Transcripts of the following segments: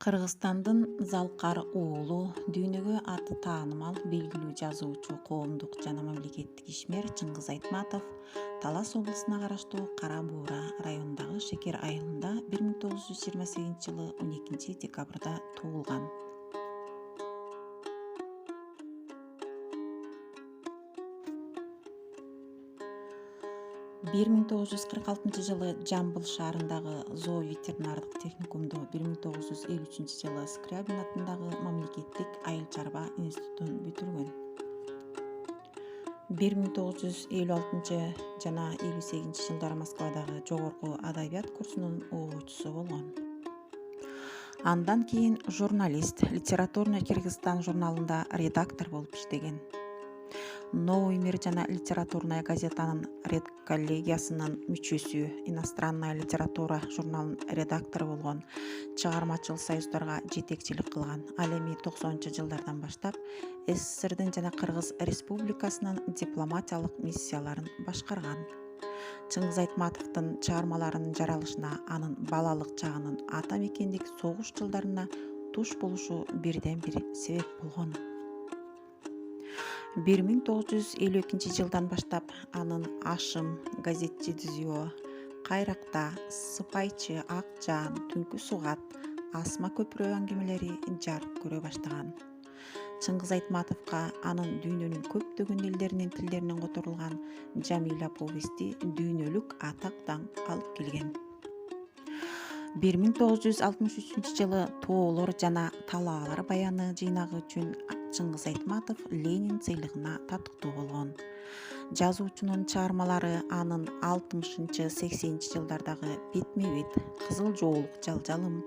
Кыргызстандын Залкар уулу дүйнөгө аты таанымал белгилүү жазуучу, коомдук жана мамлекеттик ишмер Чыңгыз Айтматов Талас облусуна караштуу Кара Буура районундагы Шекер айылында 1928 жылы 12 декабрда туулган. 1946 жылы Жамбыл шаарындагы зооветеринардык техникумду, 1953 жылы Скрябин атындагы мамлекеттик айыл чарба институтун бүтүргөн. 1956 жана 58 жылдары Москвадагы жогорку адабият курсунун окуучусу болгон. Андан кийин журналист, Литературный Кыргызстан журналында редактор болуп иштеген. Новый мир жана литературная газетанын редколлегиясынын мүчөсү, иностранная литература журналынын редактору болгон, чыгармачыл союздарга жетекчилик кылган. Ал эми 90-жылдардан баштап СССРдин жана Кыргыз Республикасынын дипломатиялык миссияларын башкарган. Чыңгыз Айтматовдун чыгармаларынын жаралышына анын балалык чагынын ата мекендик согуш жылдарына туш болушу бирден бир себеп болгон. 1952 жылдан баштап анын Ашым, Газетчи Дүзүо, Кайракта, Сыпайчы, Ак Жаан, Түнкү Сугат, Асма көпүрө аңгемелери жарык көрө баштаган. Чыңгыз Айтматовго анын дүйнөнүн көптөгөн элдеринин тилдеринен которулган Жамиля повести дүйнөлүк атак даңк алып келген. 1963 жылы Тоолор жана талаалар баяны жыйнагы үчүн Чыңгыз Айтматов Ленин сыйлыгына татыктуу болгон. Жазуучунун чыгармалары анын 60-80-жылдардагы Бетме-бет, Кызыл жоолук Жалжалым,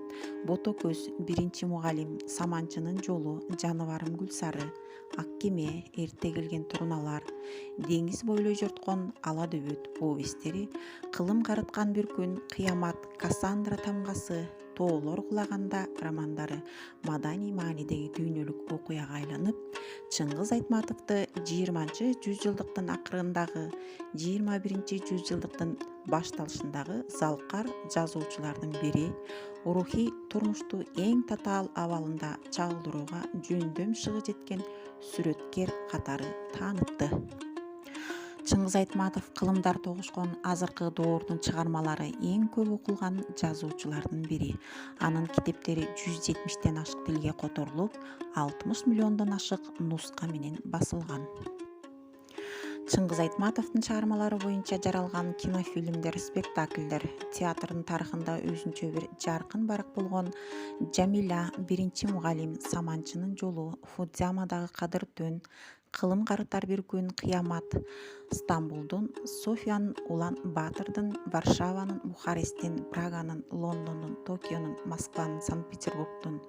Бото көз, Биринчи мугалим, Саманчынын жолу, Жаныбарым Гүлсары, Ак кеме, Эрте келген туруналар, Деңиз бойлой жорткон Ала дөбөт повесттери, Кылым карыткан бир күн, Кыямат, Кассандра тамгасы, Тоолор кулаганда романдары маданий маанидеги дүйнөлүк окуяга айланып, Чыңгыз Айтматовду 20-жүз жылдыктын акырындагы, 21-жүз жылдыктын башталышындагы залкар жазуучулардын бири, рухий турмушту эң татаал абалында чагылдырууга жөндөм шыгы жеткен сүрөткер катары таанытты. Чыңгыз Айтматов кылымдар тогушкон азыркы доордун чыгармалары эң көп окулган жазуучулардын бири. Анын китептери 170тен ашык тилге которулуп, 60 миллиондон ашык нуска менен басылган. Чыңгыз Айтматовдун чыгармалары боюнча жаралган кинофильмдер, спектакльдер, театрдын тарыхында өзүнчө бир жаркын барак болгон Жамиля, Биринчи мугалим, Саманчынын жолу, Фудзиямадагы Кадыр Төн, Кылым карытар бир күн, Кыямат, Стамбулдун, Софиянын, Улан Батырдын, Варшаванын, Бухаресттин, Праганын, Лондондун, Токионун, Москванын, Санкт-Петербургдун,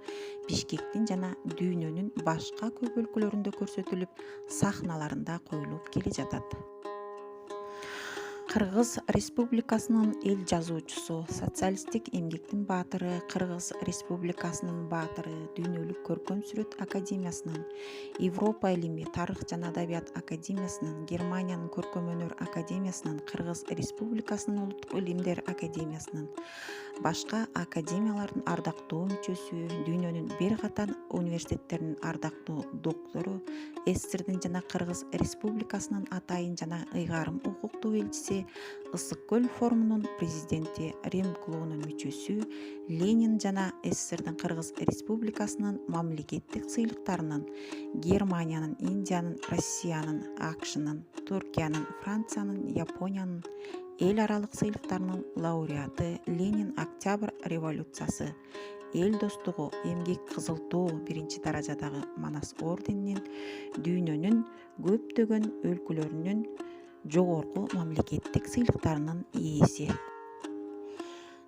Бишкектин жана дүйнөнүн башка көп өлкөлөрүндө көрсөтүлүп, сахналарында коюлуп келе жатат. Кыргыз Республикасынын эл жазуучусу, социалисттик эмгектин баатыры, Кыргыз Республикасынын баатыры, Дүйнөлүк көркөм сүрөт академиясынын, Европа илими, тарых жана адабият академиясынын, Германиянын көркөм өнөр академиясынын, Кыргыз Республикасынын улуттук илимдер академиясынын, башка академиялардын ардактуу мүчөсү, дүйнөнүн бир катар университеттеринин ардактуу доктору, СССРдин жана Кыргыз Республикасынын атайын жана ыйгарым укуктуу элчиси, Ысык көл форумунун президенти, Рим клубунун мүчөсү, Ленин жана СССРдин Кыргыз Республикасынын мамлекеттик сыйлыктарынын, Германиянын, Индиянын, Россиянын, АКШнын, Туркиянын, Франциянын, Япониянын эл аралык сыйлыктарынын лауреаты, Ленин Октябрь революциясы, эл достугу, эмгек кызыл тоо биринчи даражадагы Манас орденинин, дүйнөнүн көптөгөн өлкөлөрүнүн жогорку мамлекеттик сыйлыктарынын ээси.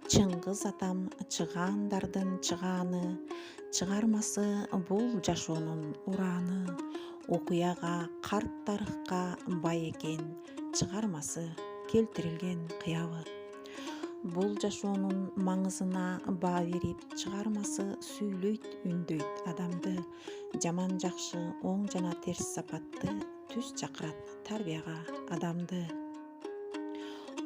Чыңгыз атам чыгаандардын чыгааны, чыгармасы бул жашоонун урааны, окуяга, карт тарыхка бай экен, чыгармасы келтирилген кыябы. Бул жашоонун маңызына баа берип, чыгармасы сүйлөйт, үндөйт адамды, жаман жакшы, оң жана терс сапатты түз чакырат тарбияга адамды.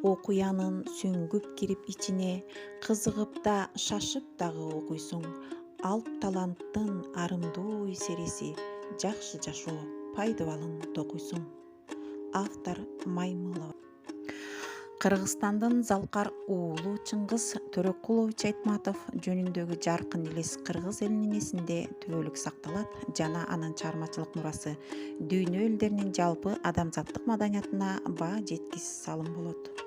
Окуянын сөңгүп кирип ичине, кызыгып да шашып дагы окуйсуң, алп таланттын арымдуу сериси жакшы жашоо пайдыбалын токуйсуң. Автор Маймылова. Кыргызстандын залкар уулу Чыңгыз Төрөкулович Айтматов жөнүндөгү жаркын элес кыргыз элинин эсинде түбөлүк сакталат жана анын чыгармачылык мурасы дүйнө элдеринин жалпы адамзаттык маданиятына баа жеткис салым болот.